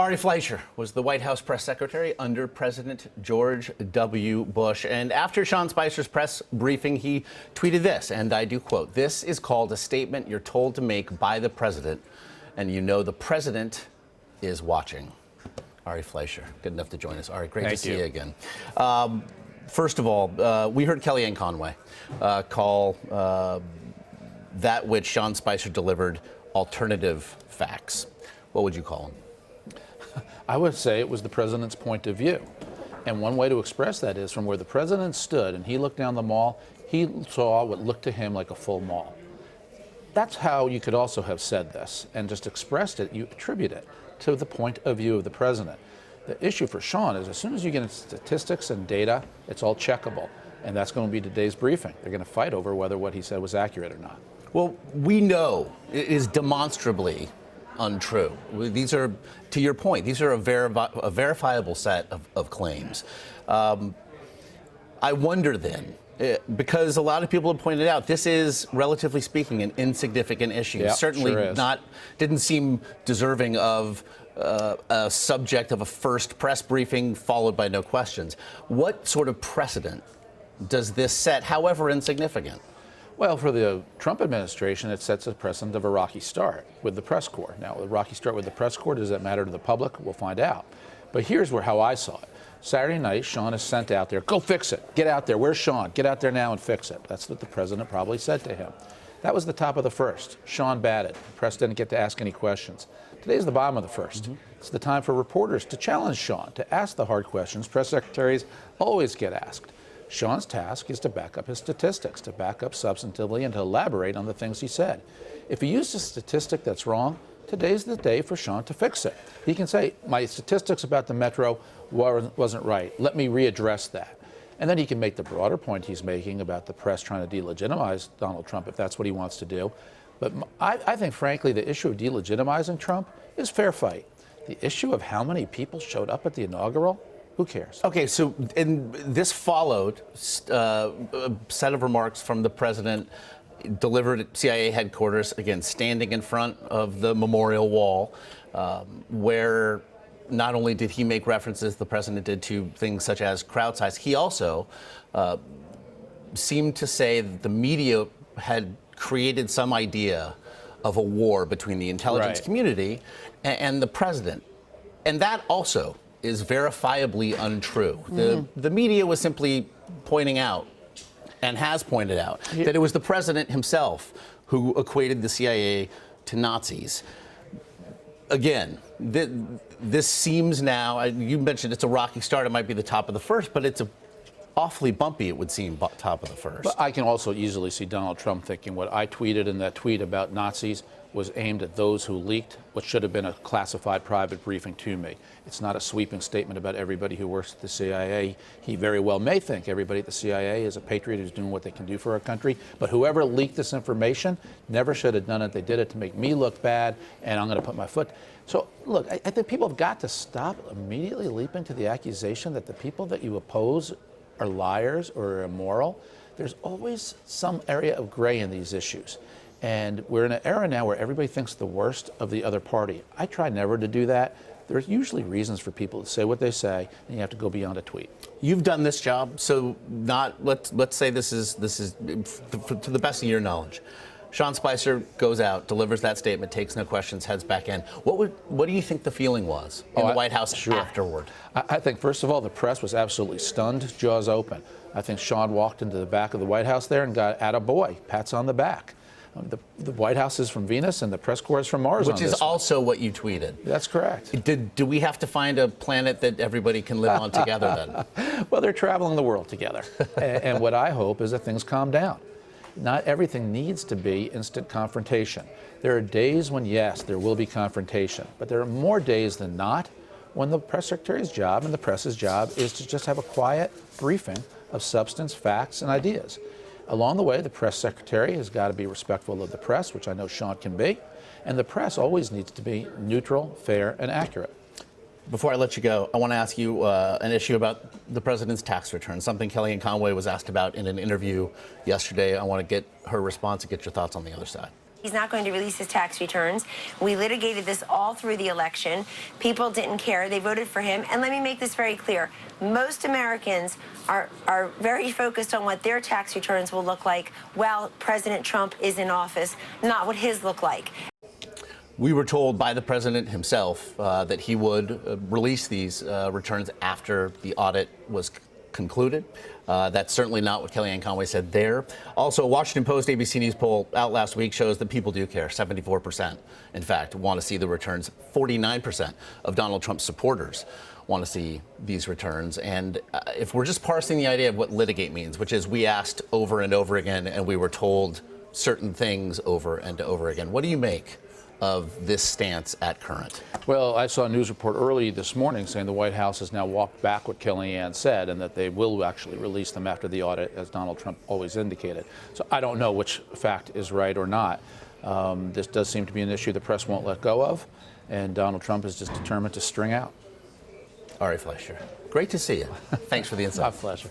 Ari Fleischer was the White House press secretary under President George W. Bush. And after Sean Spicer's press briefing, he tweeted this, and I do quote, "This is called a statement you're told to make by the president, and you know the president is watching." Ari Fleischer, good enough to join us. Ari, great to see you again. First of all, we heard Kellyanne Conway call that which Sean Spicer delivered alternative facts. What would you call them? I would say it was the president's point of view. And one way to express that is from where the president stood and he looked down the mall, he saw what looked to him like a full mall. That's how you could also have said this and just expressed it. You attribute it to the point of view of the president. The issue for Sean is as soon as you get into statistics and data, it's all checkable. And that's going to be today's briefing. They're going to fight over whether what he said was accurate or not. Well, we know it is demonstrably untrue. These are, to your point, these are a verifiable set of claims. I wonder then, because a lot of people have pointed out this is, relatively speaking, an insignificant issue. Yep, Certainly sure didn't seem deserving of a subject of a first press briefing followed by no questions. What sort of precedent does this set, however insignificant? Well, for the Trump administration, it sets a precedent of a rocky start with the press corps. Now, a rocky start with the press corps, does that matter to the public? We'll find out. But here's how I saw it. Saturday night, Sean is sent out there. Go fix it. Get out there. Where's Sean? Get out there now and fix it. That's what the president probably said to him. That was the top of the first. Sean batted. The press didn't get to ask any questions. Today's the bottom of the first. It's the time for reporters to challenge Sean, to ask the hard questions press secretaries always get asked. Sean's task is to back up his statistics, to back up substantively, and to elaborate on the things he said. If he used a statistic that's wrong, today's the day for Sean to fix it. He can say, my statistics about the metro wasn't right. Let me readdress that. And then he can make the broader point he's making about the press trying to delegitimize Donald Trump, if that's what he wants to do. But I think, frankly, the issue of delegitimizing Trump is fair fight. The issue of how many people showed up at the inaugural, who cares? Okay, so this followed a set of remarks from the president delivered at CIA headquarters, again, standing in front of the memorial wall, where not only did he make references, the president did, to things such as crowd size, he also seemed to say that the media had created some idea of a war between the intelligence community and the president. And that also is verifiably untrue. The media was simply pointing out, and has pointed out, that it was the president himself who equated the CIA to Nazis. Again, this seems now, you mentioned it's a rocky start, it might be the top of the first, but it's awfully bumpy, it would seem, top of the first. But I can also easily see Donald Trump thinking what I tweeted in that tweet about Nazis was aimed at those who leaked what should have been a classified private briefing to me. It's not a sweeping statement about everybody who works at the CIA. He very well may think everybody at the CIA is a patriot who's doing what they can do for our country, but whoever leaked this information never should have done it. They did it to make me look bad, and I'm going to put my foot. So, look, I think people have got to stop immediately leaping to the accusation that the people that you oppose are liars or are immoral. There's always some area of gray in these issues. And we're in an era now where everybody thinks the worst of the other party. I try never to do that. There's usually reasons for people to say what they say, and you have to go beyond a tweet. You've done this job, so let's say this is to the best of your knowledge. Sean Spicer goes out, delivers that statement, takes no questions, heads back in. What do you think the feeling was in the White House afterward? I think, first of all, the press was absolutely stunned, jaws open. I think Sean walked into the back of the White House there and got attaboy, pats on the back. The White House is from Venus and the press corps is from Mars. Which is also what you tweeted. That's correct. Do we have to find a planet that everybody can live on together then? Well, they're traveling the world together. And what I hope is that things calm down. Not everything needs to be instant confrontation. There are days when, yes, there will be confrontation. But there are more days than not when the press secretary's job and the press's job is to just have a quiet briefing of substance, facts, and ideas. Along the way, the press secretary has got to be respectful of the press, which I know Sean can be, and the press always needs to be neutral, fair, and accurate. Before I let you go, I want to ask you an issue about the president's tax return, something Kellyanne Conway was asked about in an interview yesterday. I want to get her response and get your thoughts on the other side. He's not going to release his tax returns. We litigated this all through the election. People didn't care. They voted for him. And let me make this very clear. Most Americans are very focused on what their tax returns will look like while President Trump is in office, not what his look like. We were told by the president himself that he would release these returns after the audit was concluded. That's certainly not what Kellyanne Conway said there. Also, a Washington Post ABC News poll out last week shows that people do care. 74%, in fact, want to see the returns. 49% of Donald Trump's supporters want to see these returns. And if we're just parsing the idea of what litigate means, which is we asked over and over again and we were told certain things over and over again, what do you make of this stance at current? Well, I saw a news report early this morning saying the White House has now walked back what Kellyanne said and that they will actually release them after the audit, as Donald Trump always indicated. So I don't know which fact is right or not. This does seem to be an issue the press won't let go of, and Donald Trump is just determined to string out. Ari Fleischer, great to see you. Thanks for the insight. My pleasure.